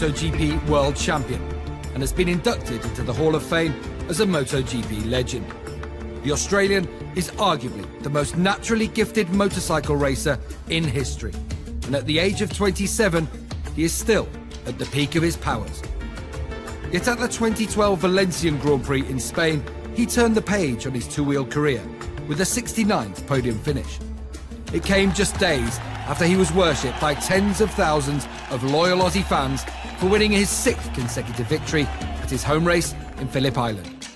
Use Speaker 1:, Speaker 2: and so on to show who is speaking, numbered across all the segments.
Speaker 1: MotoGP world champion and has been inducted into the Hall of Fame as a MotoGP legend. The Australian is arguably the most naturally gifted motorcycle racer in history, and at the age of 27, he is still at the peak of his powers. Yet at the 2012 Valencian Grand Prix in Spain, he turned the page on his two-wheel career with a 69th podium finish. It came just days after he was worshipped by tens of thousands of loyal Aussie fans for winning his 6th consecutive victory at his home race in Phillip Island.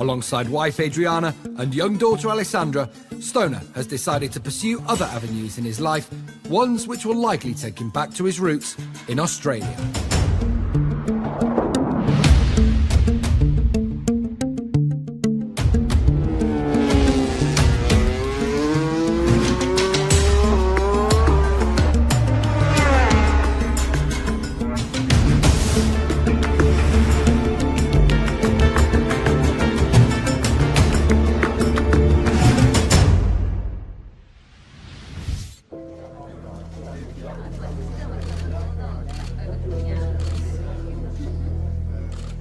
Speaker 1: Alongside wife Adriana and young daughter Alessandra, Stoner has decided to pursue other avenues in his life, ones which will likely take him back to his roots in Australia.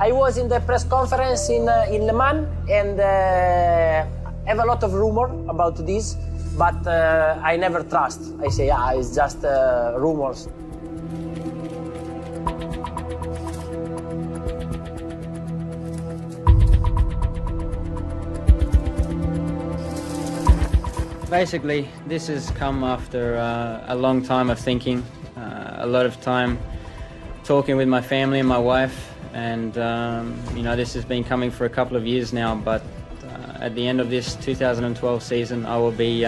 Speaker 2: I was in the press conference in Le Mans and have a lot of rumor about this, but I never trust. I say, it's just rumors.
Speaker 3: Basically, this has come after a long time of thinking, a lot of time talking with my family and my wife. And, you know, this has been coming for a couple of years now, but at the end of this 2012 season, I will be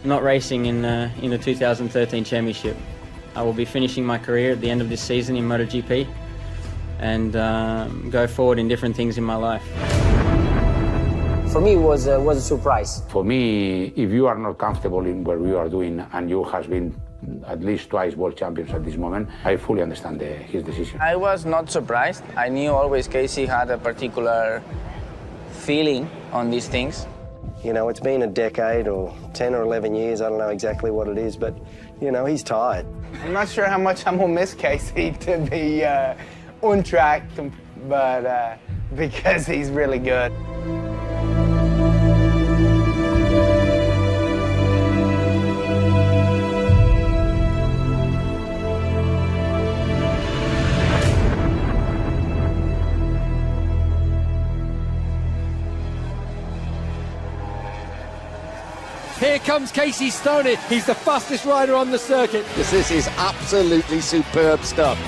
Speaker 3: not racing in the 2013 championship. I will be finishing my career at the end of this season in MotoGP and go forward in different things in my life.
Speaker 2: For me, it was a surprise.
Speaker 4: For me, if you are not comfortable in what you are doing and you have been at least twice world champions at this moment, I fully understand his decision.
Speaker 5: I was not surprised. I knew always Casey had a particular feeling on these things.
Speaker 6: You know, it's been a decade or 10 or 11 years, I don't know exactly what it is, but, you know, he's tired.
Speaker 5: I'm not sure how much I'm going to miss Casey to be on track, but because he's really good.
Speaker 1: Here comes Casey Stoner. He's the fastest rider on the circuit.
Speaker 7: This is absolutely superb stuff.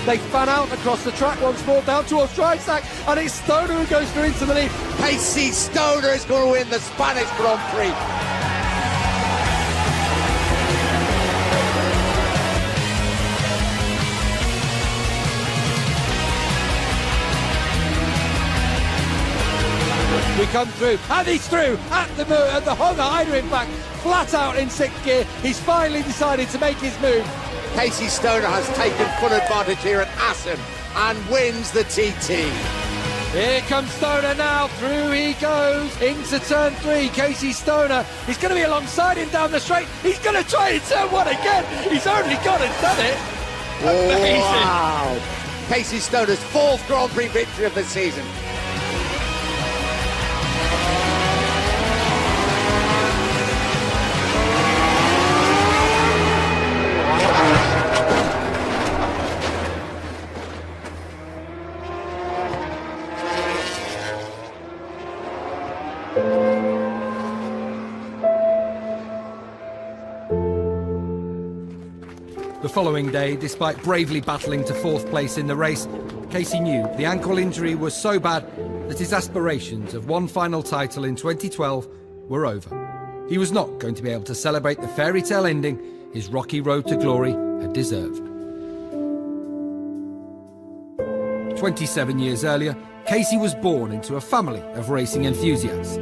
Speaker 1: They fan out across the track once more down towards Drysack, and it's Stoner who goes through into the lead.
Speaker 7: Casey Stoner is going to win the Spanish Grand Prix. We come through, and he's through at the Honda Hyder, in fact, flat out in 6th gear. He's finally decided to make his move. Casey Stoner has taken full advantage here at Assen and wins the TT.
Speaker 1: Here comes Stoner now, through he goes into turn 3. Casey Stoner, he's going to be alongside him down the straight. He's going to try in turn 1 again. He's only gone and done it. Amazing.
Speaker 7: Wow. Casey Stoner's 4th Grand Prix victory of the season.
Speaker 1: The following day, despite bravely battling to 4th place in the race, Casey knew the ankle injury was so bad that his aspirations of one final title in 2012 were over. He was not going to be able to celebrate the fairy tale ending his rocky road to glory had deserved. 27 years earlier, Casey was born into a family of racing enthusiasts.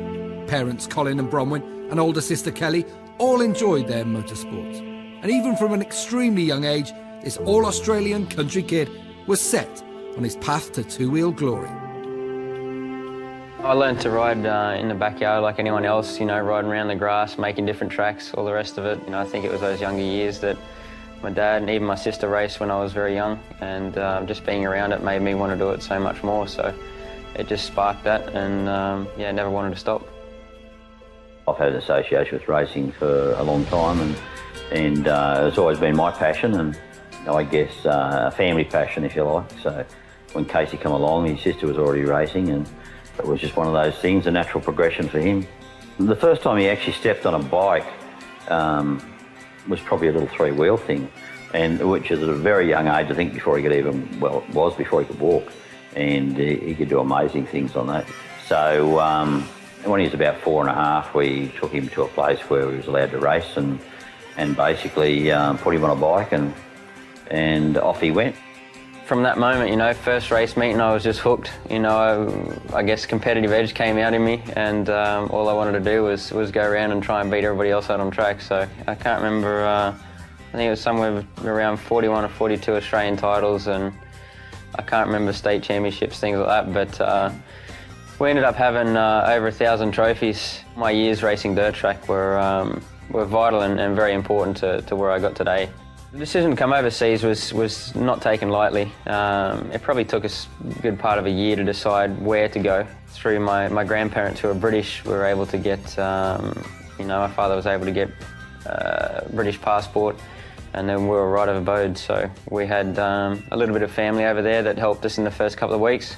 Speaker 1: Parents Colin and Bronwyn and older sister Kelly all enjoyed their motorsports. And even from an extremely young age, this all-Australian country kid was set on his path to two-wheel glory.
Speaker 3: I learned to ride in the backyard like anyone else, you know, riding around the grass, making different tracks, all the rest of it. You know, I think it was those younger years that My dad and even my sister raced when I was very young, and just being around it made me want to do it so much more. So it just sparked that, and yeah, never wanted to stop.
Speaker 8: I've had an association with racing for a long time, and it's always been my passion, and I guess a family passion, if you like. So when Casey came along, his sister was already racing, and it was just one of those things, a natural progression for him. The first time he actually stepped on a bike was probably a little three-wheel thing, and which is at a very young age, I think, before he could even, well, it was before he could walk, and he could do amazing things on that. So when he was about 4.5, we took him to a place where he was allowed to race, and basically put him on a bike, and off he went.
Speaker 3: From that moment, you know, first race meeting, I was just hooked. You know, I guess competitive edge came out in me, and all I wanted to do was go around and try and beat everybody else out on track. So I can't remember, I think it was somewhere around 41 or 42 Australian titles, and I can't remember state championships, things like that, but we ended up having over 1,000 trophies. My years racing dirt track were vital and very important to where I got today. The decision to come overseas was not taken lightly. It probably took us a good part of a year to decide where to go. Through my grandparents, who are British, we were able to get, you know, my father was able to get a British passport, and then we were right of abode. So we had a little bit of family over there that helped us in the first couple of weeks,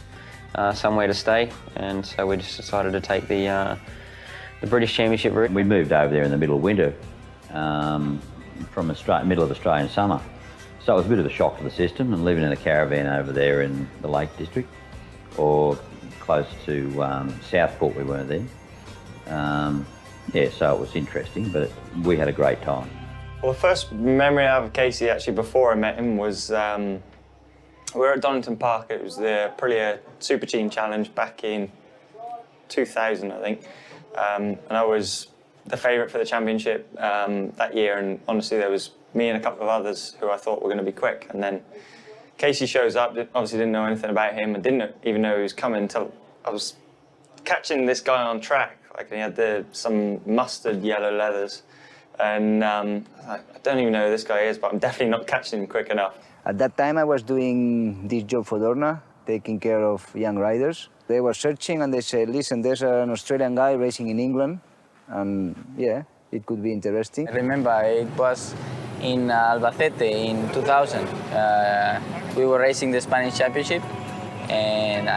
Speaker 3: somewhere to stay, and so we just decided to take the British Championship route.
Speaker 8: We moved over there in the middle of winter, from middle of Australian summer. So it was a bit of a shock to the system, and living in a caravan over there in the Lake District, or close to Southport, we weren't there. Yeah, so it was interesting, but we had a great time.
Speaker 9: Well, the first memory I have of Casey, actually, before I met him, was we were at Donington Park. It was the Aprilia Super Team Challenge back in 2000, I think. And I was the favourite for the championship that year, and honestly there was me and a couple of others who I thought were going to be quick, and then Casey shows up. Obviously didn't know anything about him, and didn't even know he was coming until I was catching this guy on track. Like, he had some mustard yellow leathers, and I was like, I don't even know who this guy is, but I'm definitely not catching him quick enough.
Speaker 10: At that time I was doing this job for Dorna, taking care of young riders. They were searching and they said, listen, there's an Australian guy racing in England, and yeah, it could be interesting.
Speaker 11: I remember it was in Albacete in 2000. We were racing the Spanish Championship, and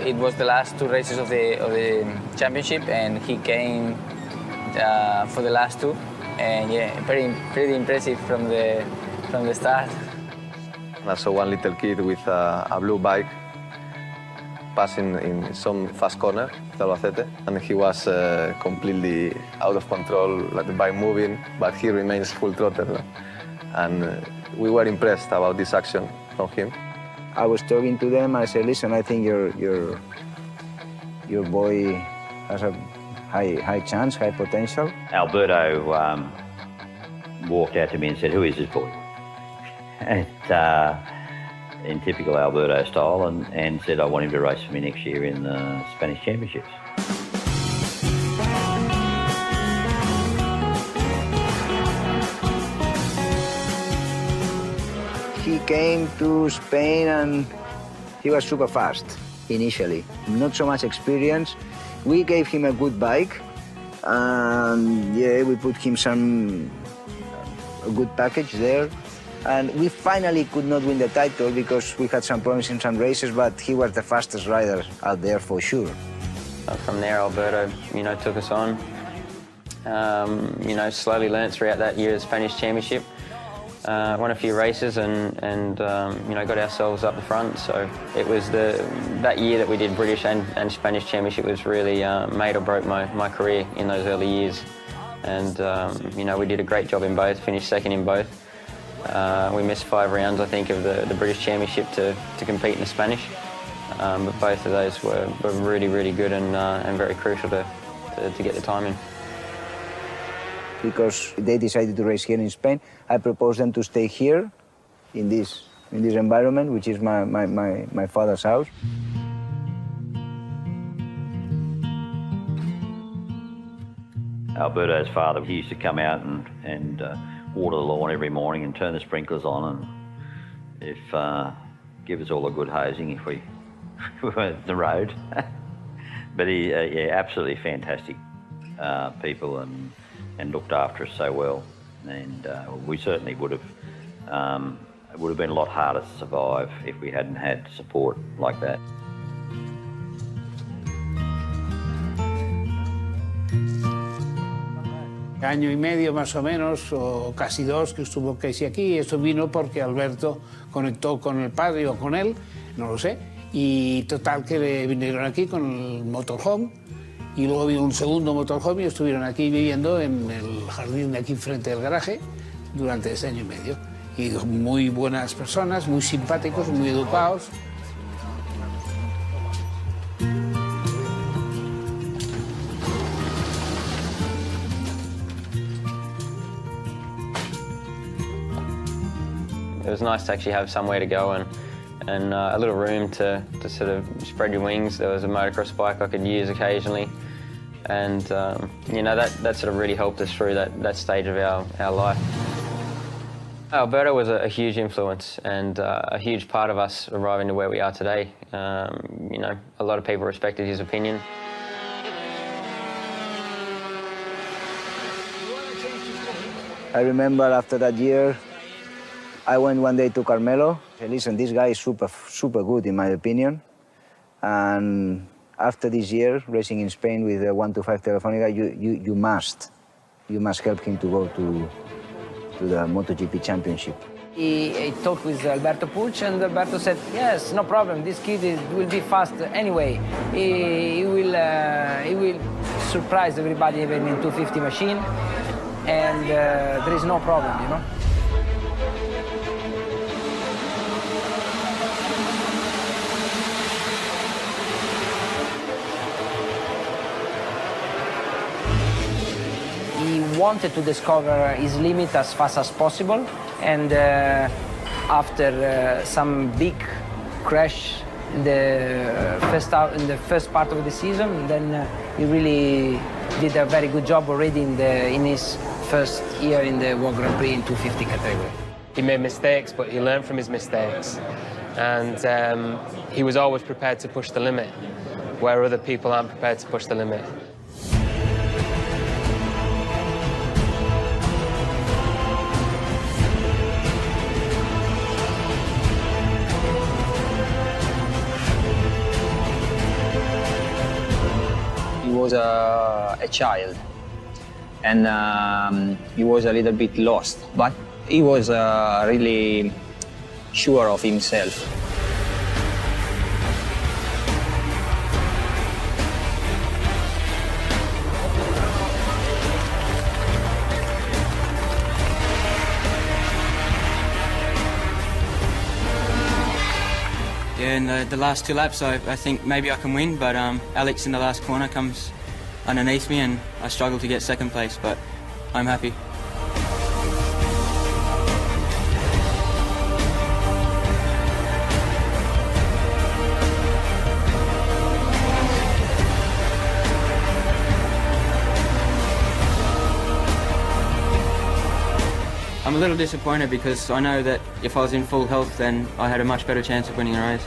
Speaker 11: it was the last two races of the championship, and he came for the last two, and yeah, pretty impressive from the start.
Speaker 12: I saw one little kid with a blue bike passing in some fast corner, Albacete, and he was completely out of control, like the bike moving, but he remains full throttle. And we were impressed about this action from him.
Speaker 10: I was talking to them, I said, listen, I think your boy has a high chance, high potential.
Speaker 8: Alberto walked out to me and said, who is this boy? In typical Alberto style, and said, I want him to race for me next year in the Spanish Championships.
Speaker 10: He came to Spain and he was super fast initially. Not so much experience. We gave him a good bike, and yeah, we put him a good package there. And we finally could not win the title because we had some problems in some races, but he was the fastest rider out there for sure.
Speaker 3: From there, Alberto, you know, took us on. You know, slowly learnt throughout that year the Spanish Championship. Won a few races and you know, got ourselves up the front. So it was that year that we did British and Spanish Championship was really made or broke my career in those early years. And you know, we did a great job in both, finished second in both. We missed 5 rounds, I think, of the British Championship to compete in the Spanish. But both of those were really, really good and very crucial to get the time in.
Speaker 10: Because they decided to race here in Spain, I proposed them to stay here in this environment, which is my father's house.
Speaker 8: Alberto's father, he used to come out and water the lawn every morning and turn the sprinklers on, and give us all a good hosing if we went the road. But yeah, absolutely fantastic people, and looked after us so well. And we certainly would have. It would have been a lot harder to survive if we hadn't had support like that.
Speaker 13: Año y medio más o menos, o casi 2, que estuvo Casey aquí. Eso vino porque Alberto conectó con el padre o con él, no lo sé. Y total que le vinieron aquí con el motorhome. Y luego vino un segundo motorhome y estuvieron aquí viviendo en el jardín de aquí frente del garaje durante ese año y medio. Y muy buenas personas, muy simpáticos, muy educados.
Speaker 3: It was nice to actually have somewhere to go and a little room to sort of spread your wings. There was a motocross bike I could use occasionally, and you know, that sort of really helped us through that stage of our life. Alberto was a huge influence and a huge part of us arriving to where we are today. You know, a lot of people respected his opinion.
Speaker 10: I remember after that year, I went one day to Carmelo. I said, listen, this guy is super good in my opinion. And after this year, racing in Spain with the 125 Telefonica, you must help him to go to the MotoGP Championship.
Speaker 2: He talked with Alberto Puig, and Alberto said, yes, no problem, this kid will be fast anyway. He will surprise everybody even in 250 machine, and there is no problem, you know. He wanted to discover his limit as fast as possible, and after some big crash in the first part of the season, then he really did a very good job already in his first year in the World Grand Prix in 250 category.
Speaker 14: He made mistakes, but he learned from his mistakes, and he was always prepared to push the limit, where other people aren't prepared to push the limit.
Speaker 15: He was a child, and he was a little bit lost, but he was really sure of himself.
Speaker 3: Yeah, in the last 2 laps, I think maybe I can win, but Alex in the last corner comes underneath me and I struggle to get second place, but I'm happy. I'm a little disappointed because I know that if I was in full health, then I had a much better chance of winning a race.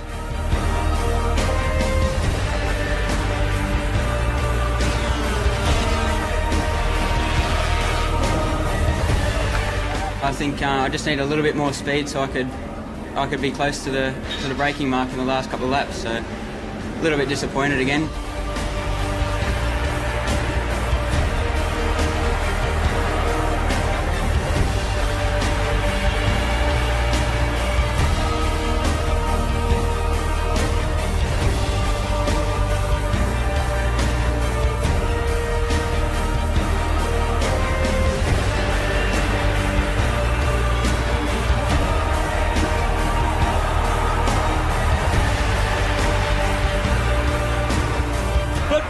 Speaker 3: I think I just need a little bit more speed so I could be close to the braking mark in the last couple of laps. So a little bit disappointed again.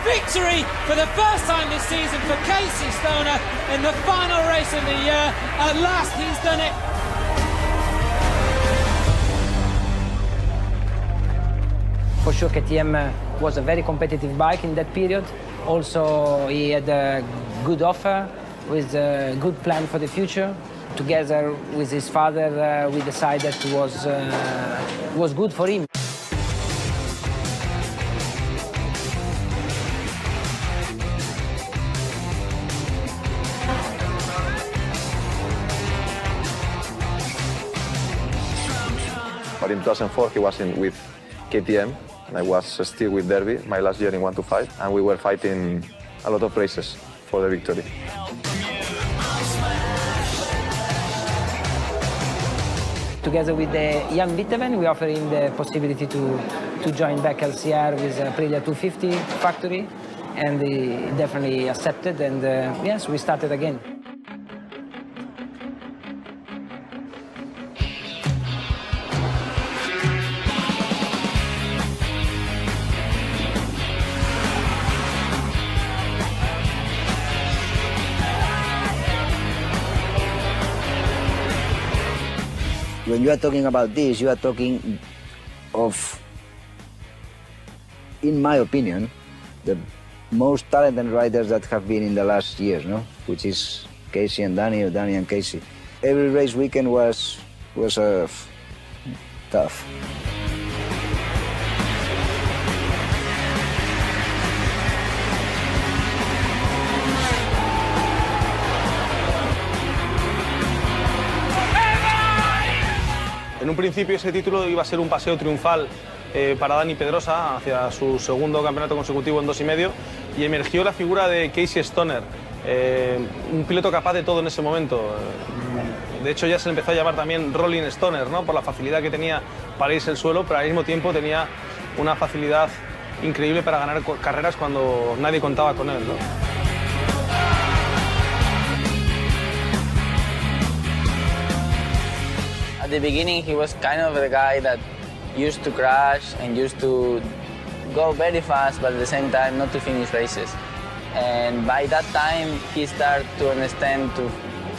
Speaker 16: Victory for the first time this season for Casey Stoner in the final race of the year. At last he's done it.
Speaker 2: For sure KTM was a very competitive bike in that period. Also he had a good offer with a good plan for the future.
Speaker 17: together with his father, we decided was good for him.
Speaker 12: But in 2004, he was with KTM. I was still with Derby, my last year in 125, and we were fighting a lot of races for the victory.
Speaker 17: Together with the young Beethoven, we offer him the possibility to join back LCR with Aprilia 250 factory, and he definitely accepted, and yes, we started again.
Speaker 10: When you are talking about this, you are talking of, in my opinion, the most talented riders that have been in the last years, no? Which is Casey and Danny, or Danny and Casey. Every race weekend was tough.
Speaker 18: En un principio ese título iba a ser un paseo triunfal para Dani Pedrosa hacia su segundo campeonato consecutivo en 2,5, y emergió la figura de Casey Stoner, un piloto capaz de todo en ese momento. De hecho ya se le empezó a llamar también Rolling Stoner, ¿no? Por la facilidad que tenía para irse al suelo, pero al mismo tiempo tenía una facilidad increíble para ganar carreras cuando nadie contaba con él, ¿no?
Speaker 11: At the beginning, he was kind of the guy that used to crash and used to go very fast, but at the same time not to finish races. And by that time, he started to understand to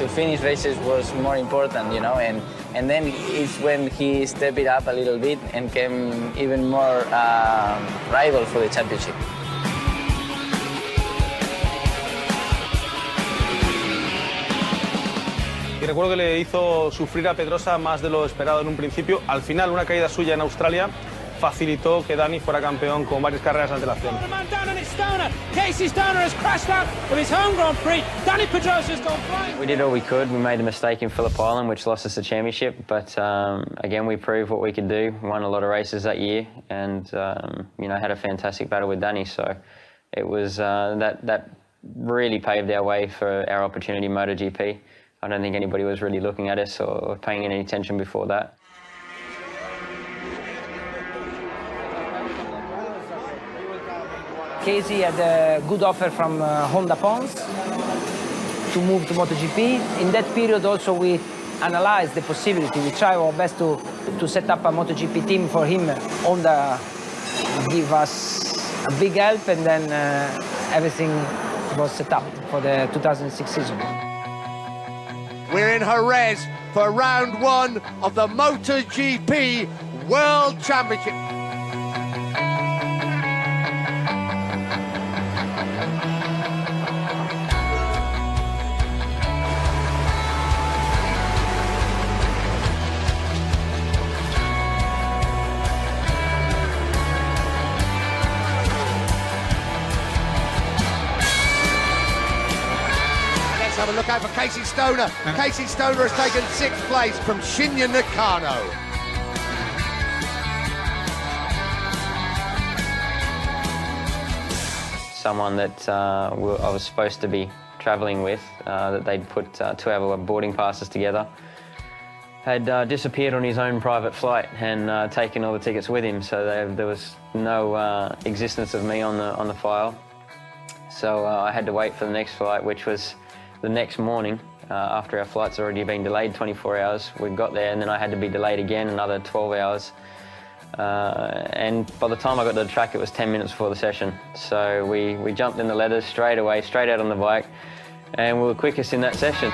Speaker 11: finish races was more important, you know, and then it's when he stepped it up a little bit and became even more rival for the championship.
Speaker 18: Y recuerdo que le hizo sufrir a Pedrosa más de lo esperado en un principio. Al final, una caída suya en Australia facilitó que Dani fuera campeón con varias carreras de antelación.
Speaker 3: We did all we could. We made a mistake in Phillip Island, which lost us the championship. But again, we proved what we could do. Won a lot of races that year, and you know, had a fantastic battle with Danny. So it was that really paved our way for our opportunity in MotoGP. I don't think anybody was really looking at us or paying any attention before that.
Speaker 17: Casey had a good offer from Honda Pons to move to MotoGP. In that period also we analyzed the possibility. We tried our best to set up a MotoGP team for him. Honda gave us a big help, and then everything was set up for the 2006 season.
Speaker 7: We're in Jerez for round one of the MotoGP World Championship. Have a look out for Casey Stoner. Casey Stoner has taken 6th place from Shinya Nakano.
Speaker 3: Someone that I was supposed to be travelling with, that they'd put 2 hour boarding passes together, had disappeared on his own private flight and taken all the tickets with him, so there was no existence of me on the file. So I had to wait for the next flight, which was the next morning, after our flight's already been delayed 24 hours. We got there, and then I had to be delayed again another 12 hours. And by the time I got to the track, it was 10 minutes before the session. So we jumped in the leathers straight away, straight out on the bike, and we were quickest in that session.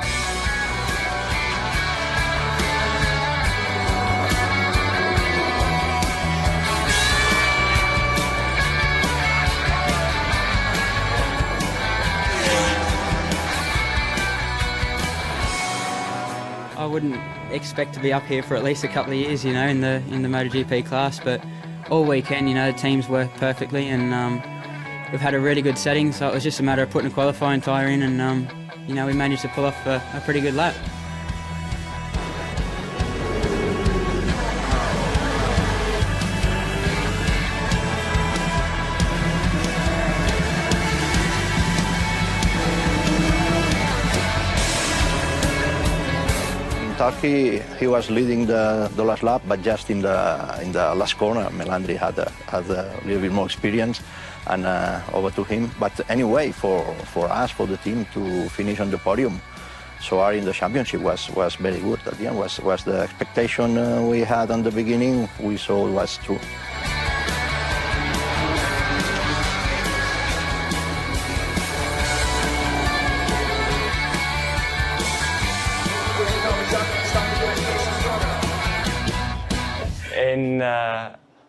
Speaker 3: wouldn't expect to be up here for at least a couple of years, you know, in the MotoGP class. But all weekend, you know, the teams worked perfectly, and we've had a really good setting. So it was just a matter of putting a qualifying tyre in, and you know, we managed to pull off a pretty good lap.
Speaker 19: Turkey, he was leading the last lap, but just in the last corner, Melandri had a little bit more experience, and over to him. But anyway, for us, for the team to finish on the podium, so our in the championship was very good. At the end, was the expectation we had on the beginning. We saw it was true.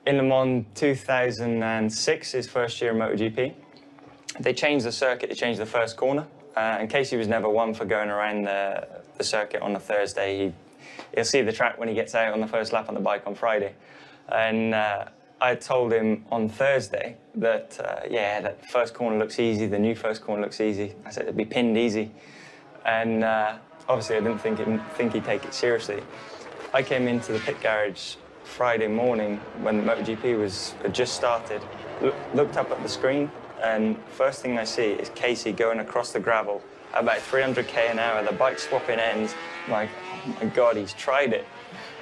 Speaker 9: In Le Mans 2006, his first year in MotoGP, they changed the circuit, they changed the first corner, and Casey was never one for going around the circuit on a Thursday. He'll see the track when he gets out on the first lap on the bike on Friday. And I told him on Thursday that, yeah, that first corner looks easy, the new first corner looks easy. I said it'd be pinned easy. And obviously I didn't think he'd take it seriously. I came into the pit garage Friday morning when MotoGP had just started, looked up at the screen, and first thing I see is Casey going across the gravel at about 300k an hour, the bike swapping ends. I'm like, oh my God, he's tried it.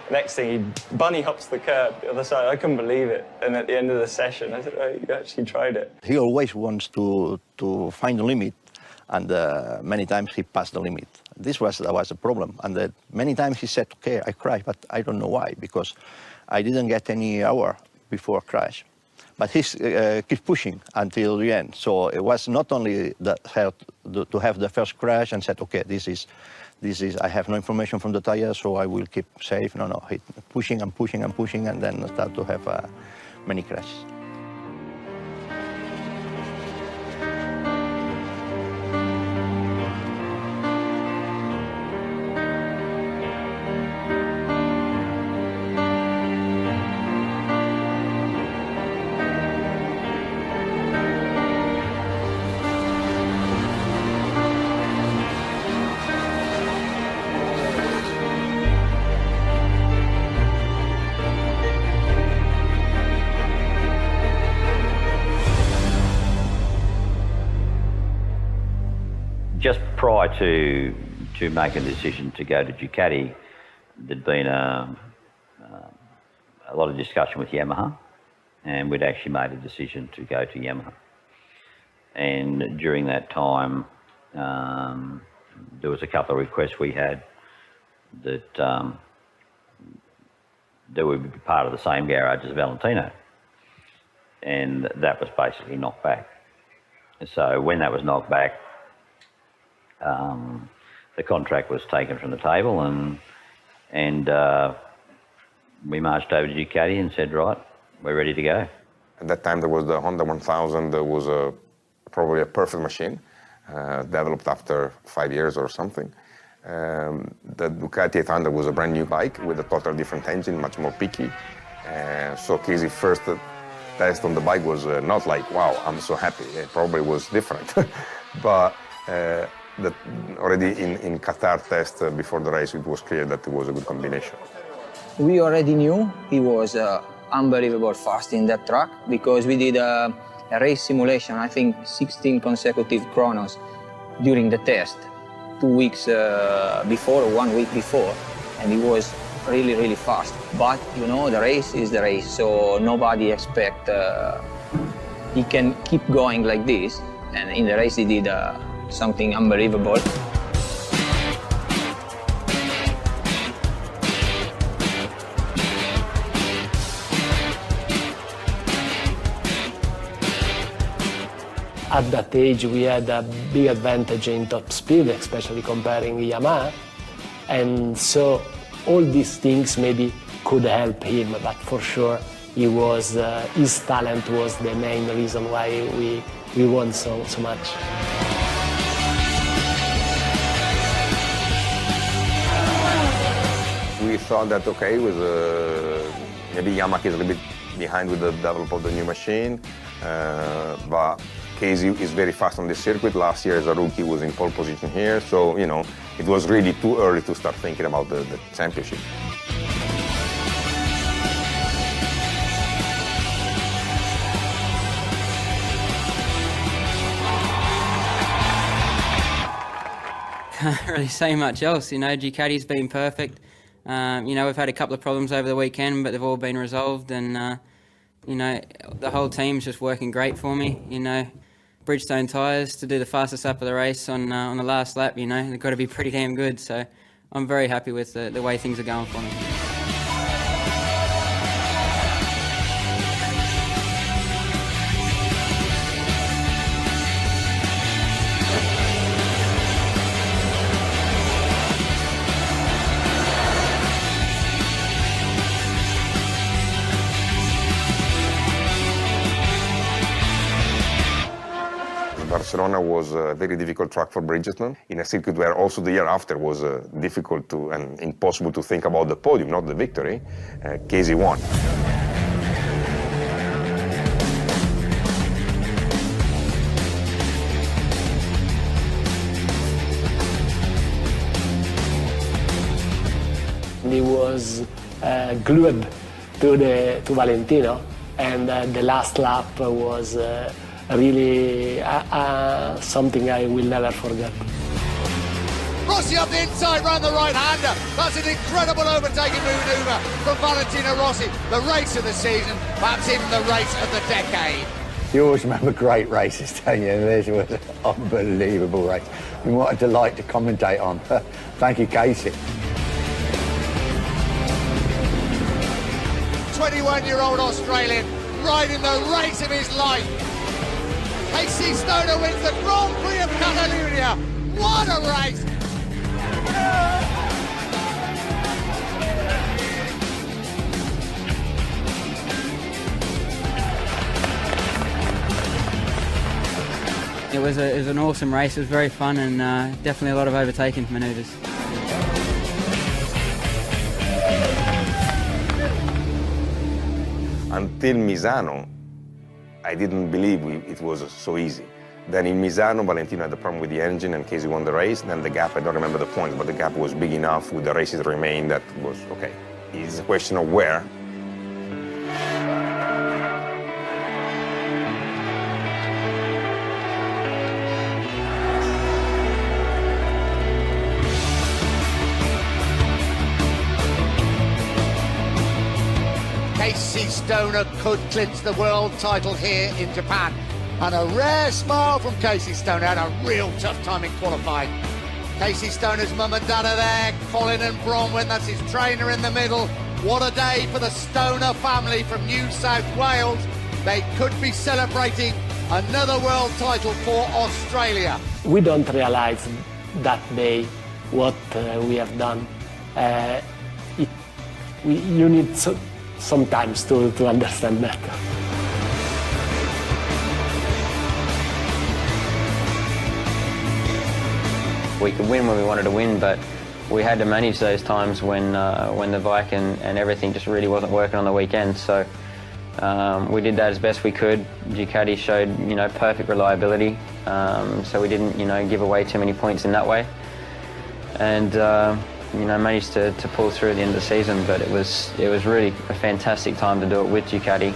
Speaker 9: Next thing, he bunny hops the curb the other side. I couldn't believe it. And at the end of the session, I said, oh, you actually tried it.
Speaker 19: He always wants to find the limit, and many times he passed the limit. This was a problem, and many times he said, okay, I crashed, but I don't know why, because I didn't get any hour before crash. But he keeps pushing until the end. So it was not only to have the first crash and said, okay, this is, I have no information from the tire, so I will keep safe. No, he pushing and pushing and pushing, and then start to have many crashes.
Speaker 8: Just prior to making the decision to go to Ducati, there'd been a lot of discussion with Yamaha, and we'd actually made a decision to go to Yamaha. And during that time, there was a couple of requests we had that would be part of the same garage as Valentino, and that was basically knocked back. So when that was knocked back, the contract was taken from the table, and we marched over to Ducati and said, right, we're ready to go.
Speaker 20: At that time there was the Honda 1000, that was probably a perfect machine, developed after 5 years or something. The Ducati 800 was a brand new bike with a totally different engine, much more picky. So Casey's first test on the bike was not like, wow, I'm so happy. It probably was different. But already in Qatar test before the race, it was clear that it was a good combination.
Speaker 15: We already knew he was unbelievable fast in that track because we did a race simulation, I think 16 consecutive chronos during the test, 2 weeks before, 1 week before, and he was really, really fast. But you know, the race is the race, so nobody expect he can keep going like this, and in the race he did something unbelievable.
Speaker 21: At that age, we had a big advantage in top speed, especially comparing Yamaha. And so all these things maybe could help him, but for sure his talent was the main reason why we won so much.
Speaker 20: thought that, okay, with maybe Yamaha is a little bit behind with the development of the new machine, but Casey is very fast on this circuit. Last year as a rookie was in pole position here, so, you know, it was really too early to start thinking about the championship.
Speaker 3: Can't really say much else, you know. Ducati's been perfect. You know, we've had a couple of problems over the weekend, but they've all been resolved, and you know, the whole team's just working great for me. You know, Bridgestone tyres to do the fastest lap of the race on the last lap. You know, they've got to be pretty damn good. So I'm very happy with the way things are going for me.
Speaker 20: Barcelona was a very difficult track for Bridgestone, in a circuit where also the year after was difficult to and impossible to think about the podium, not the victory. Casey won.
Speaker 21: He was glued to Valentino, and the last lap was really something I will never forget.
Speaker 7: Rossi up the inside, round the right-hander. That's an incredible overtaking manoeuvre from Valentino Rossi. The race of the season, perhaps even the race of the decade.
Speaker 4: You always remember great races, don't you? And this was an unbelievable race. And what a delight to commentate on. Thank you, Casey.
Speaker 7: 21-year-old Australian riding the race of his life. Casey Stoner wins the Grand Prix of Catalonia. What a race!
Speaker 3: It was an awesome race. It was very fun, and definitely a lot of overtaking manoeuvres.
Speaker 20: Until Misano, I didn't believe it was so easy. Then in Misano, Valentino had a problem with the engine and Casey won the race. Then the gap, I don't remember the points, but the gap was big enough with the races remain that was, okay. It's a question of where.
Speaker 7: Casey Stoner could clinch the world title here in Japan. And a rare smile from Casey Stoner. Had a real tough time in qualifying. Casey Stoner's mum and dad are there. Colin and Bronwyn, that's his trainer in the middle. What a day for the Stoner family from New South Wales. They could be celebrating another world title for Australia.
Speaker 21: We don't realize that day what we have done. You need sometimes to understand that.
Speaker 3: We could win when we wanted to win, but we had to manage those times when the bike and everything just really wasn't working on the weekend. So we did that as best we could. Ducati showed, you know, perfect reliability, so we didn't, you know, give away too many points in that way, and you know, managed to pull through at the end of the season. But it was really a fantastic time to do it with Ducati,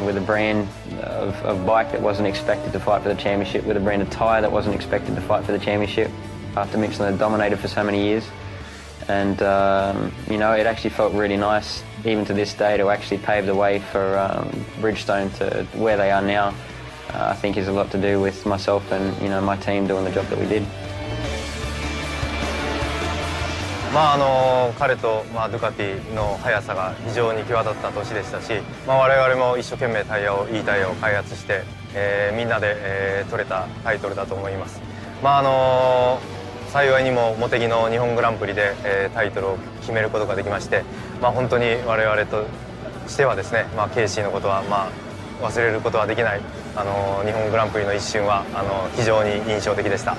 Speaker 3: with a brand of bike that wasn't expected to fight for the championship, with a brand of tyre that wasn't expected to fight for the championship, after Michelin had dominated for so many years. And you know, it actually felt really nice, even to this day, to actually pave the way for Bridgestone to where they are now. I think is a lot to do with myself and, you know, my team doing the job that we did.
Speaker 22: 彼と、ドゥカティの速さが非常に際立った年でしたし、我々も一生懸命いいタイヤを開発して、みんなで、取れたタイトルだと思います。幸いにも茂木の日本グランプリで、タイトルを決めることができまして、本当に我々としてはですね、ケイシーのことは、忘れることはできない、日本グランプリの一瞬は非常に印象的でした。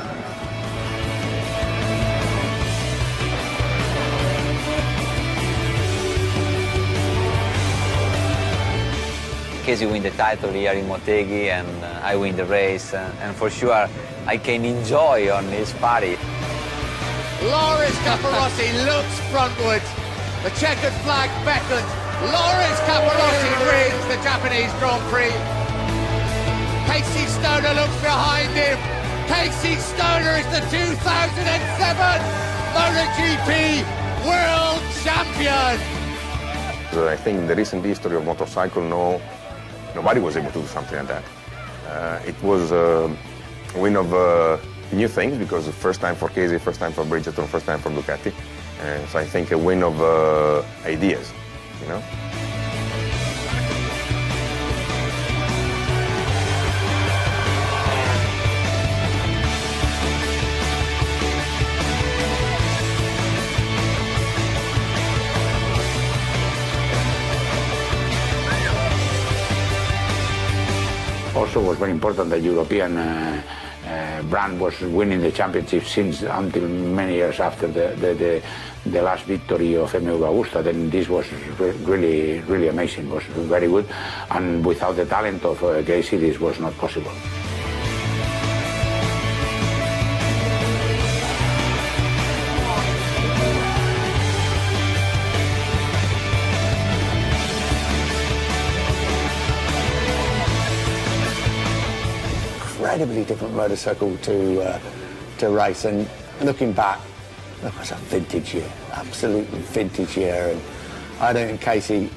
Speaker 5: Casey win the title here in Motegi, and I win the race, and for sure I can enjoy on this party.
Speaker 7: Loris Capirossi looks frontwards. The checkered flag beckons. Loris Capirossi wins the Japanese Grand Prix. Casey Stoner looks behind him. Casey Stoner is the 2007 MotoGP World Champion.
Speaker 20: I think in the recent history of motorcycle, nobody was able to do something like that. It was a win of new things, because the first time for Casey, first time for Bridgestone, first time for Ducati. So I think a win of ideas, you know.
Speaker 6: Also was very important that European brand was winning the championship since until many years after the last victory of MV Agusta. Then this was really amazing, was very good, and without the talent of Casey this was not possible.
Speaker 4: Incredibly different motorcycle to race, and looking back, that was a vintage year, absolutely vintage year. And I don't think Casey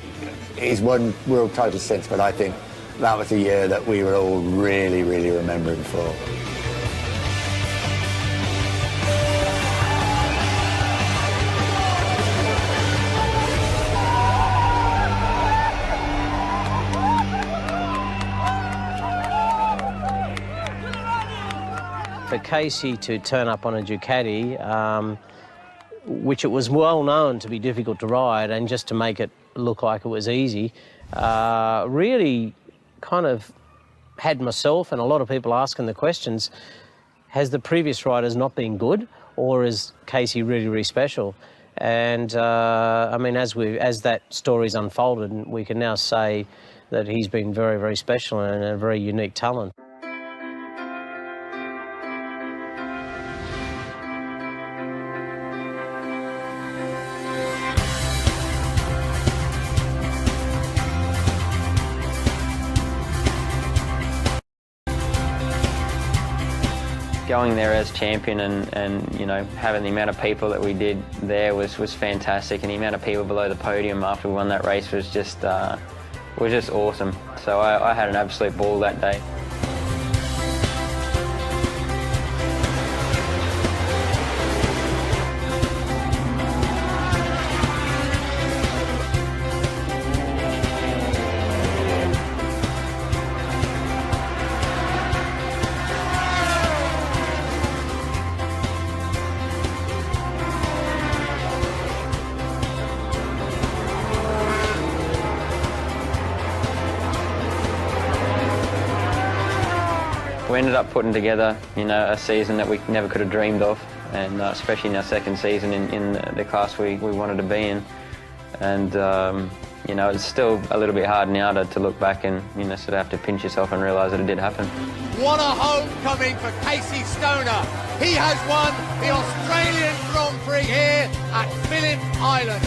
Speaker 4: he's won world titles since, but I think that was a year that we were all really remembering for.
Speaker 23: For Casey to turn up on a Ducati, which it was well known to be difficult to ride, and just to make it look like it was easy, really kind of had myself and a lot of people asking the questions, has the previous riders not been good, or is Casey really special? And I mean, as that story's unfolded, we can now say that he's been very special and a very unique talent.
Speaker 3: Going there as champion and you know, having the amount of people that we did there was fantastic, and the amount of people below the podium after we won that race was just awesome. So I had an absolute ball that day. We ended up putting together, you know, a season that we never could have dreamed of, and especially in our second season in the class we wanted to be in. And you know, it's still a little bit hard now to look back and, you know, sort of have to pinch yourself and realise that it did happen.
Speaker 7: What a homecoming for Casey Stoner. He has won the Australian Grand Prix here at Phillip Island.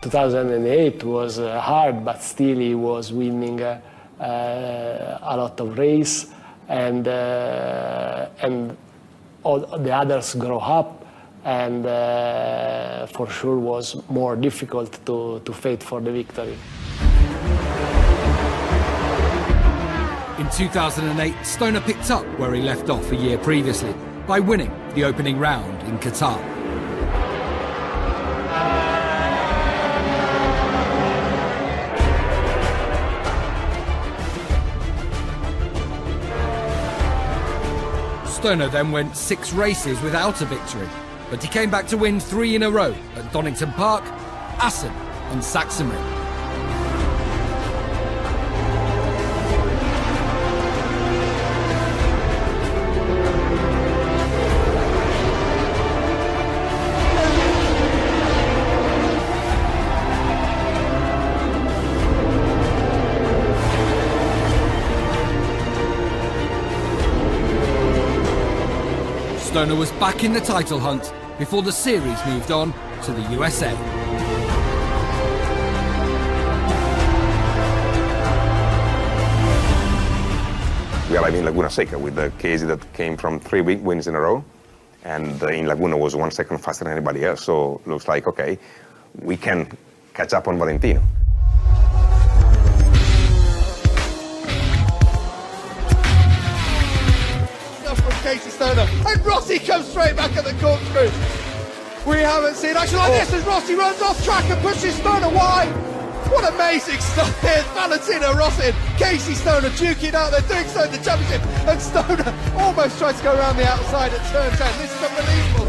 Speaker 21: In 2008 was hard, but still he was winning a lot of race, and all the others grow up, and for sure was more difficult to fight for the victory.
Speaker 1: In 2008, Stoner picked up where he left off a year previously by winning the opening round in Qatar. Stoner then went 6 races without a victory, but he came back to win 3 in a row at Donington Park, Assen and Sachsenring. Stoner was back in the title hunt before the series moved on to the USA.
Speaker 20: We arrived in Laguna Seca with the Casey that came from 3 wins in a row, and in Laguna was 1 second faster than anybody else, so looks like, okay, we can catch up on Valentino.
Speaker 7: Casey Stoner, and Rossi comes straight back at the corkscrew. We haven't seen action like this as Rossi runs off track and pushes Stoner wide. What amazing stuff here. Valentino Rossi and Casey Stoner duking out. They're doing so in the championship, and Stoner almost tries to go around the outside at turn 10. This is unbelievable.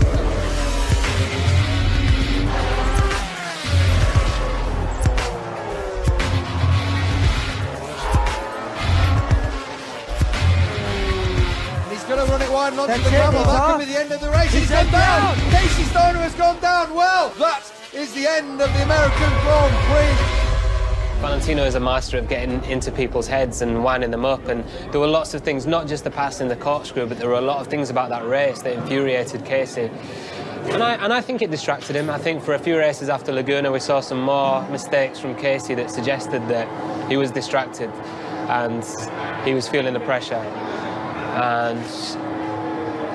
Speaker 7: Going to run it wide and onto the gravel. That could be the end of the race. He's gone down. Casey Stoner has gone down. Well, that is the end of the American Grand Prix.
Speaker 13: Valentino is a master of getting into people's heads and winding them up, and there were lots of things, not just the pass in the corkscrew, but there were a lot of things about that race that infuriated Casey. And I think it distracted him. I think for a few races after Laguna, we saw some more mistakes from Casey that suggested that he was distracted and he was feeling the pressure. And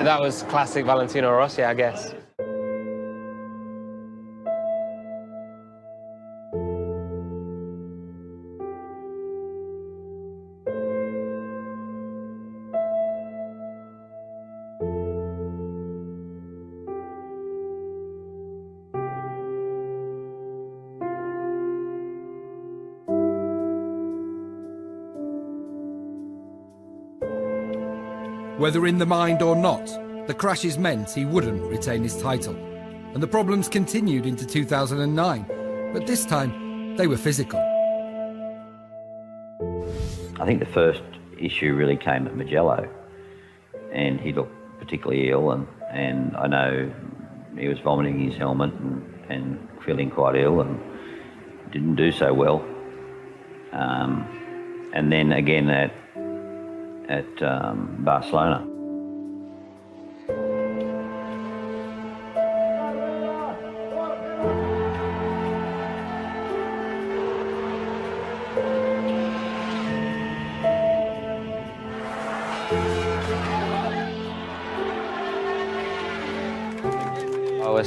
Speaker 13: that was classic Valentino Rossi, I guess.
Speaker 1: Whether in the mind or not, the crashes meant he wouldn't retain his title. And the problems continued into 2009, but this time they were physical.
Speaker 8: I think the first issue really came at Mugello, and he looked particularly ill, and I know he was vomiting his helmet and feeling quite ill and didn't do so well. And then again at Barcelona.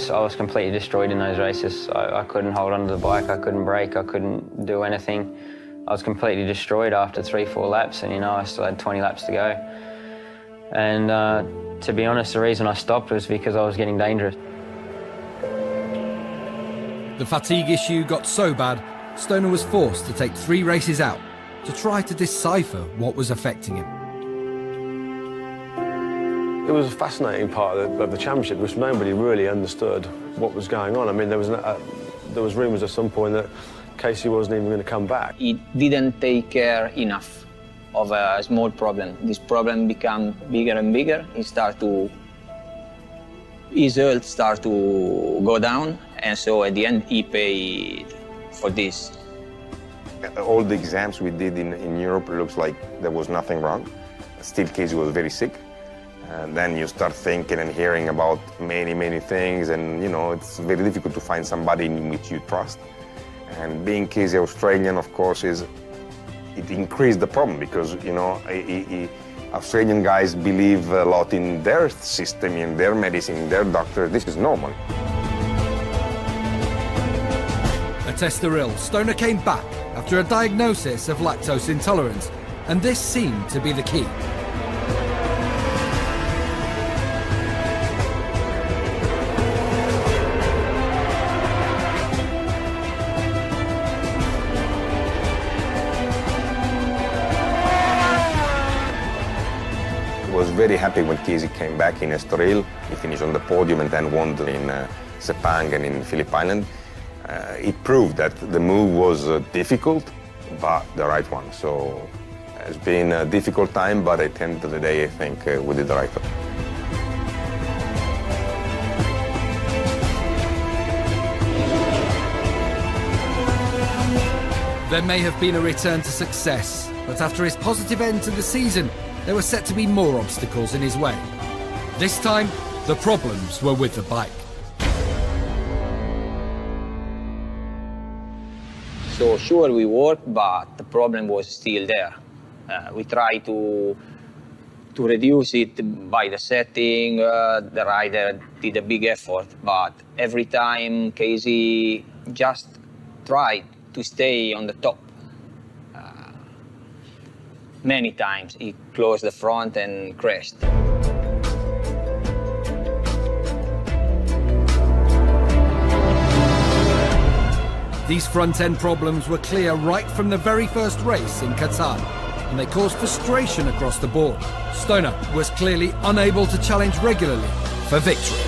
Speaker 11: I was completely destroyed in those races. I couldn't hold onto the bike, I couldn't brake, I couldn't do anything. I was completely destroyed after 3-4 laps, and you know, I still had 20 laps to go. And to be honest, the reason I stopped was because I was getting dangerous.
Speaker 1: The fatigue issue got so bad, Stoner was forced to take 3 races out to try to decipher what was affecting him.
Speaker 14: It was a fascinating part of the championship, which nobody really understood what was going on. I mean, there was rumours at some point that Casey wasn't even going to come back.
Speaker 15: He didn't take care enough of a small problem. This problem became bigger and bigger. His health started to go down, and so at the end he paid for this.
Speaker 20: All the exams we did in Europe, it looks like there was nothing wrong. Still, Casey was very sick. And then you start thinking and hearing about many things, and you know, it's very difficult to find somebody in which you trust. And being Casey Australian, of course, it increased the problem, because you know, Australian guys believe a lot in their system, in their medicine, in their doctor. This is normal.
Speaker 1: A tester ill, Stoner came back after a diagnosis of lactose intolerance and this seemed to be the key.
Speaker 20: I was very happy when Casey came back in Estoril. He finished on the podium and then won in Sepang and in Phillip Island. It proved that the move was difficult, but the right one. So it's been a difficult time, but at the end of the day, I think we did the right one.
Speaker 1: There may have been a return to success, but after his positive end to the season, there were set to be more obstacles in his way. This time, the problems were with the bike.
Speaker 15: So sure we worked, but the problem was still there. We tried to reduce it by the setting. The rider did a big effort, but every time Casey just tried to stay on the top. Many times he closed the front and crashed.
Speaker 1: These front-end problems were clear right from the very first race in Qatar, and they caused frustration across the board. Stoner was clearly unable to challenge regularly for victory.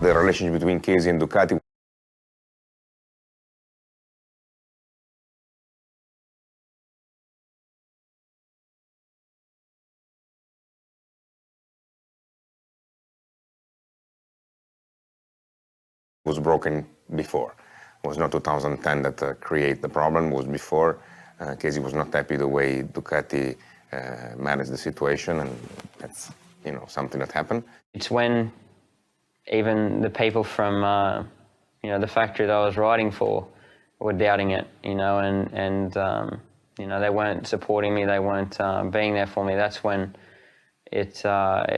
Speaker 20: The relationship between Casey and Ducati was broken before. It was not 2010 that created the problem, it was before. Casey was not happy the way Ducati managed the situation, and that's something that happened.
Speaker 3: It's when even the people from the factory that I was riding for were doubting it, and they weren't supporting me, they weren't being there for me. That's when it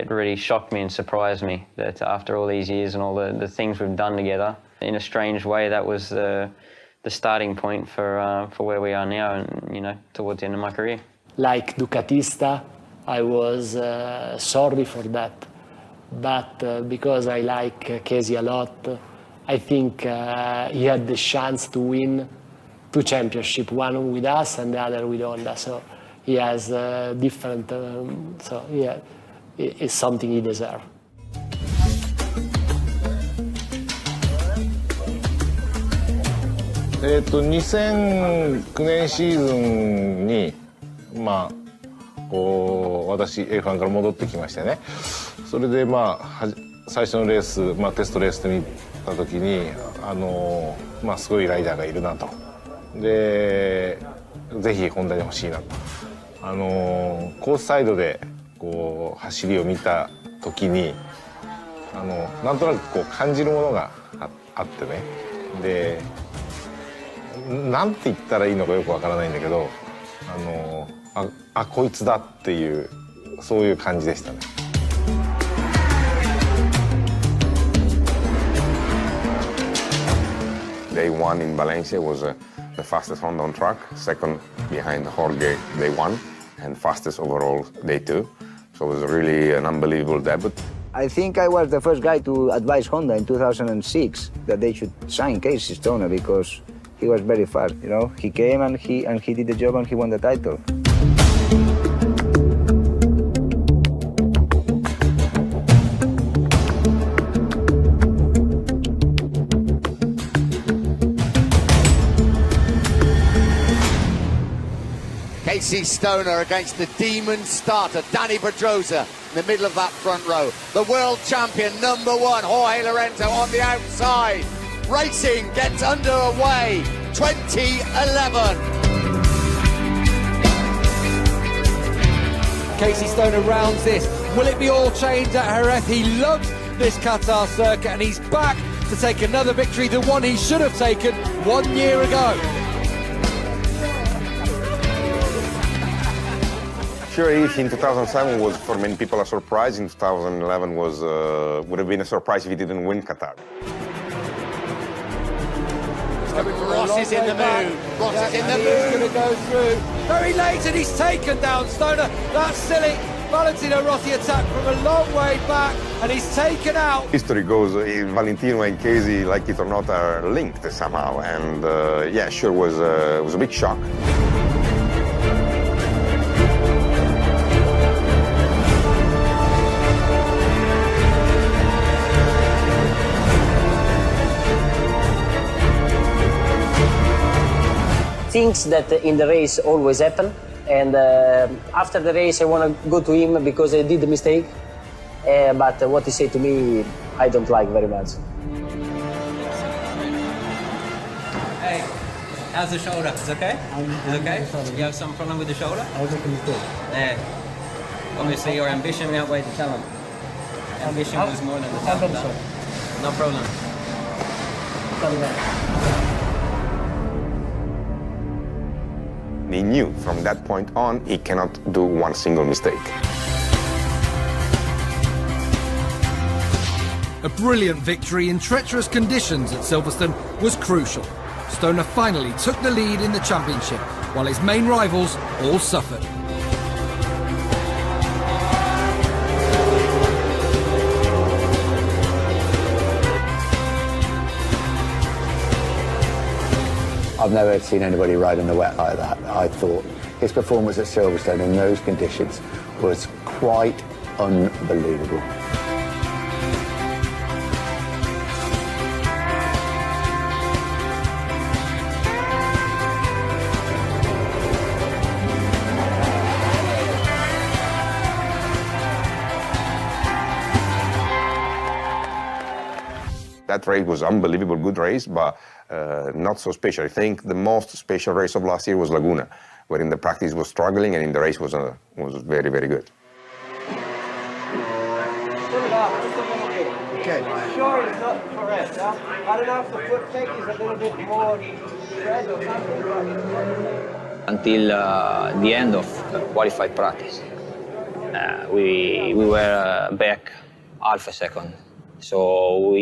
Speaker 3: really shocked me and surprised me that after all these years and all the things we've done together, in a strange way, that was the starting point for where we are now, and towards the end of my career.
Speaker 21: Like Ducatista, I was sorry for that. But because I like Casey a lot, I think he had the chance to win 2 championships, one with us and the other with Honda. So he has different, so yeah, it's something he deserves.
Speaker 2: 2009年シーズンに私 F1 から戻ってきましてね、それで最初のレース、テストレースで見た時にすごいライダーがいるなと、でぜひホンダに欲しいなと、コースサイドで走りを見た時になんとなく感じるものがあってね、でなんて言ったらいいのかよくわからないんだけど、こいつだっていうそういう感じでしたね。
Speaker 20: Day 1 in Valencia was the fastest Honda on track, second behind Jorge day 1, and fastest overall day 2. So it was really an unbelievable debut.
Speaker 10: I think I was the first guy to advise Honda in 2006 that they should sign Casey Stoner because he was very fast. He came and he did the job and he won the title.
Speaker 7: Casey Stoner against the demon starter, Danny Pedrosa, in the middle of that front row. The world champion, number 1, Jorge Lorenzo on the outside. Racing gets underway, 2011. Casey Stoner rounds this. Will it be all changed at Jerez? He loves this Qatar circuit and he's back to take another victory, the one he should have taken 1 year ago.
Speaker 20: sure, if in 2007 was for many people a surprise, in 2011 would have been a surprise if he didn't win Qatar.
Speaker 7: Ross is in the mood. Ross is in the mood.
Speaker 1: He's going to go through. Very late, and he's taken down Stoner. That's silly. Valentino Rossi attacked from a long way back, and he's taken out.
Speaker 20: History goes, Valentino and Casey, like it or not, are linked somehow. And yeah, sure, was a big shock.
Speaker 12: Things that in the race always happen, and after the race I want to go to him because I did the mistake, but what he said to me I don't like very much.
Speaker 3: Hey, how's the shoulder? Is it okay? Is it okay? You have some problem with the shoulder?
Speaker 16: I was making a mistake.
Speaker 3: Yeah. Obviously your ambition outweighed the talent. Ambition was more than the talent. No problem.
Speaker 20: He knew from that point on he cannot do one single mistake.
Speaker 1: A brilliant victory in treacherous conditions at Silverstone was crucial. Stoner finally took the lead in the championship, while his main rivals all suffered.
Speaker 4: I've never seen anybody ride in the wet like that. I thought his performance at Silverstone in those conditions was quite unbelievable.
Speaker 20: That race was unbelievable, good race, but not so special. I think the most special race of last year was Laguna, where in the practice was struggling and in the race was very, very good.
Speaker 16: Okay.
Speaker 12: Sure, it's not correct. I don't know if the foot take is a little bit more spread or something.
Speaker 15: Until the end of qualified practice, we were back half a second. So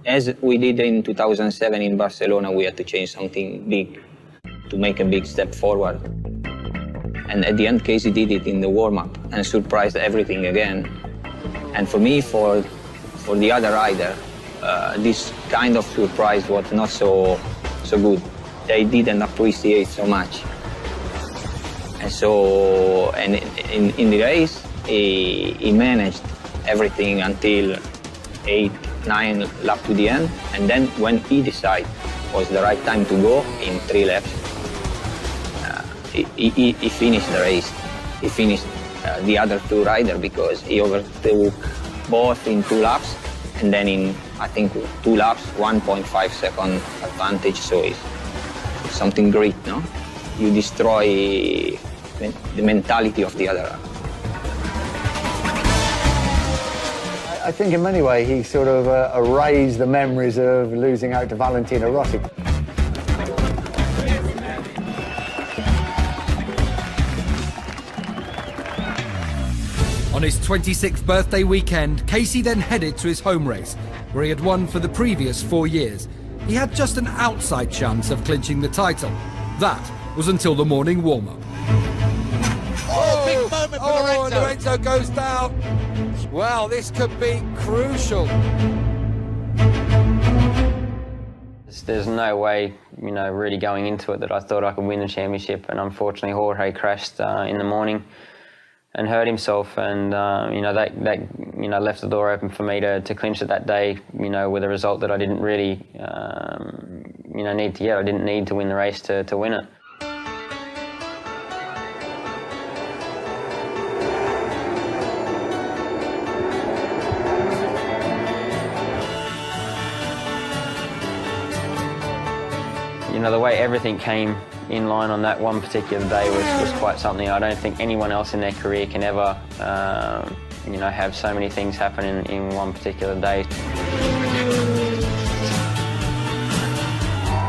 Speaker 15: as we did in 2007 in Barcelona, we had to change something big to make a big step forward. And at the end, Casey did it in the warm-up and surprised everything again. And for me, for the other rider, this kind of surprise was not so good. They didn't appreciate so much. And so, in the race, he managed everything until 8, 9 laps to the end, and then when he decided was the right time to go in 3 laps, he finished the race. He finished the other 2 riders because he overtook both in 2 laps, and then in, I think, 2 laps, 1.5 second advantage, so it's something great, no? You destroy the mentality of the other.
Speaker 4: I think in many ways he sort of erased the memories of losing out to Valentino Rossi.
Speaker 1: On his 26th birthday weekend, Casey then headed to his home race, where he had won for the previous 4 years. He had just an outside chance of clinching the title. That was until the morning warm-up.
Speaker 7: Oh, big moment for Lorenzo.
Speaker 1: Lorenzo goes down. Well, this could be crucial.
Speaker 3: There's no way, you know, really going into it that I thought I could win the championship, and unfortunately Jorge crashed in the morning and hurt himself, and you know, that left the door open for me to clinch it that day, you know, with a result that I didn't really you know, need to get. I didn't need to win the race to win it. You know, the way everything came in line on that one particular day was quite something. I don't think anyone else in their career can ever, you know, have so many things happen in one particular day.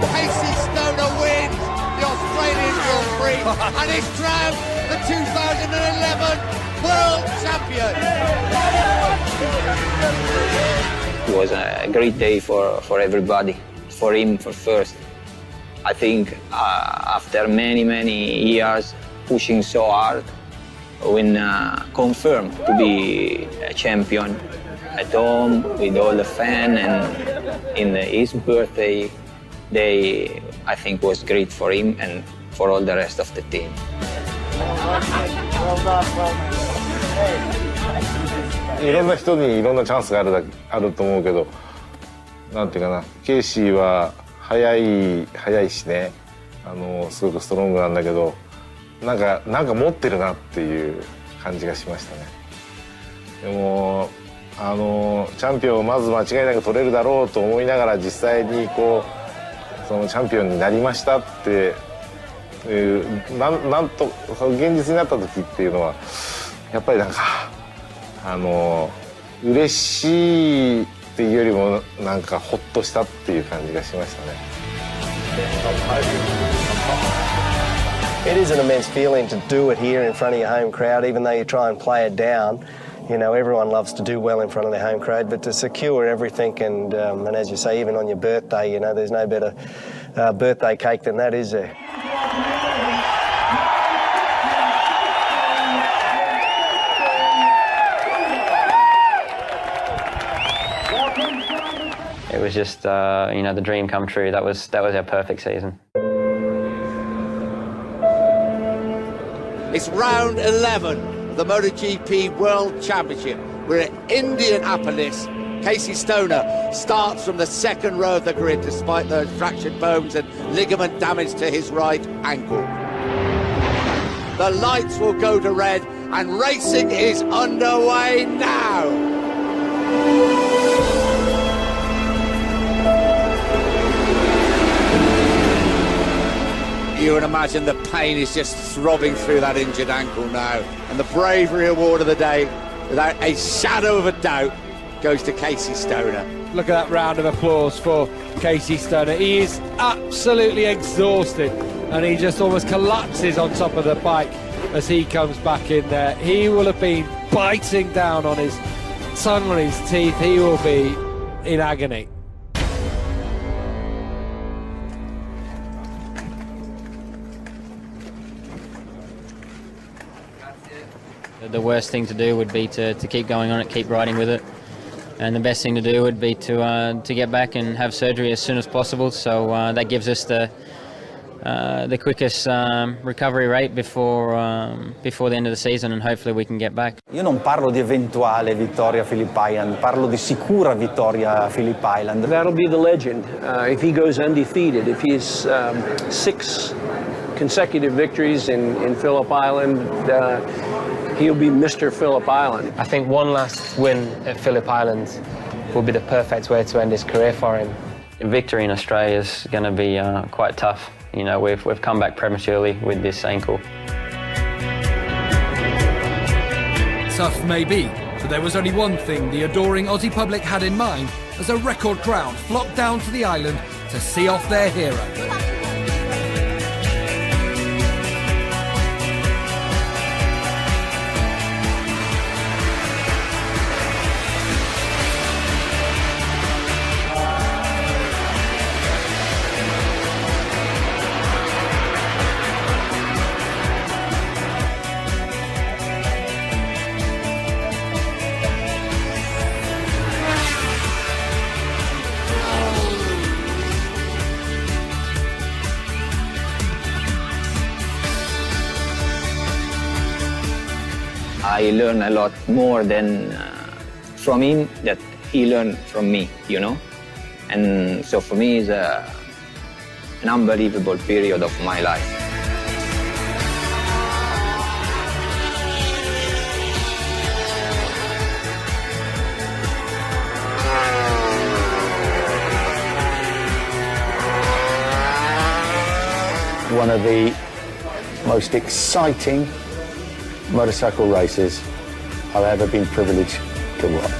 Speaker 7: Casey Stoner wins the Australian Grand Prix, and his triumph the 2011 World Champion.
Speaker 15: It was a great day for everybody, for him for first. I think after many years pushing so hard, when confirmed to be a champion at home with all the fans and in his birthday day, I think was great for him and for all the rest of the team.
Speaker 2: Well done. いろんな人にいろんなチャンスがあると思うけど、なんていうかな、ケイシーは速いしね、すごくストロングなんだけど、なんか持ってるなっていう感じがしましたね。でもチャンピオンをまず間違いなく取れるだろうと思いながら実際にそのチャンピオンになりましたってなんと現実になった時っていうのはやっぱりなんか嬉しいっていうよりもなんかホッとしたっていう感じがしましたね。
Speaker 16: It is an immense feeling to do it here in front of your home crowd, even though you try and play it down. You know, everyone loves to do well in front of their home crowd, but to secure everything and as you say, even on your birthday, you know, there's no better birthday cake than that, is there?
Speaker 3: It was just, you know, the dream come true. That was our perfect season.
Speaker 7: It's round 11 of the MotoGP World Championship. We're at Indianapolis. Casey Stoner starts from the second row of the grid despite those fractured bones and ligament damage to his right ankle. The lights will go to red and racing is underway now. You would imagine the pain is just throbbing through that injured ankle now. And the bravery award of the day, without a shadow of a doubt, goes to Casey Stoner.
Speaker 1: Look at that round of applause for Casey Stoner. He is absolutely exhausted and he just almost collapses on top of the bike as he comes back in there. He will have been biting down on his tongue and his teeth. He will be in agony.
Speaker 3: The worst thing to do would be to keep going on it, keep riding with it. And the best thing to do would be to get back and have surgery as soon as possible. So that gives us the quickest recovery rate before the end of the season, and hopefully we can get back.
Speaker 17: Io non parlo di eventuale vittoria Phillip Island, parlo di sicura vittoria Phillip Island.
Speaker 21: That'll be the legend. If he goes undefeated, if he's 6 consecutive victories in Phillip Island, he'll be Mr. Phillip Island.
Speaker 13: I think one last win at Phillip Island will be the perfect way to end his career for him.
Speaker 3: Victory in Australia is going to be quite tough. You know, we've come back prematurely with this ankle.
Speaker 1: Tough maybe, but there was only one thing the adoring Aussie public had in mind as a record crowd flocked down to the island to see off their hero.
Speaker 15: I learned a lot more than from him that he learned from me, you know? And so for me it's an unbelievable period of my life.
Speaker 16: One of the most exciting motorcycle races I've ever been privileged to watch.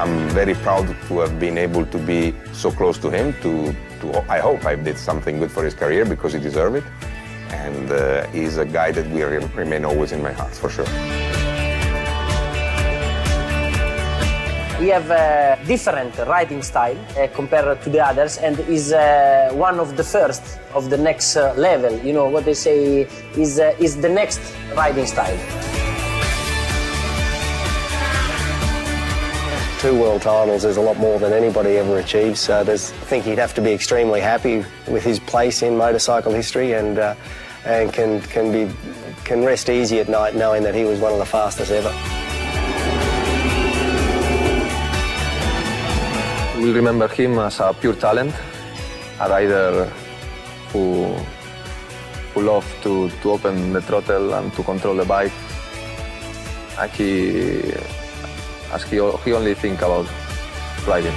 Speaker 20: I'm very proud to have been able to be so close to him. I hope I did something good for his career because he deserved it. And he's a guy that will remain always in my heart, for sure.
Speaker 12: He have a different riding style compared to the others, and is one of the first of the next level. You know what they say is the next riding style.
Speaker 16: 2 world titles is a lot more than anybody ever achieves, so I think he'd have to be extremely happy with his place in motorcycle history, and can rest easy at night knowing that he was one of the fastest ever.
Speaker 9: We'll remember him as a pure talent, a rider who loved to open the throttle and to control the bike. And he only think about riding.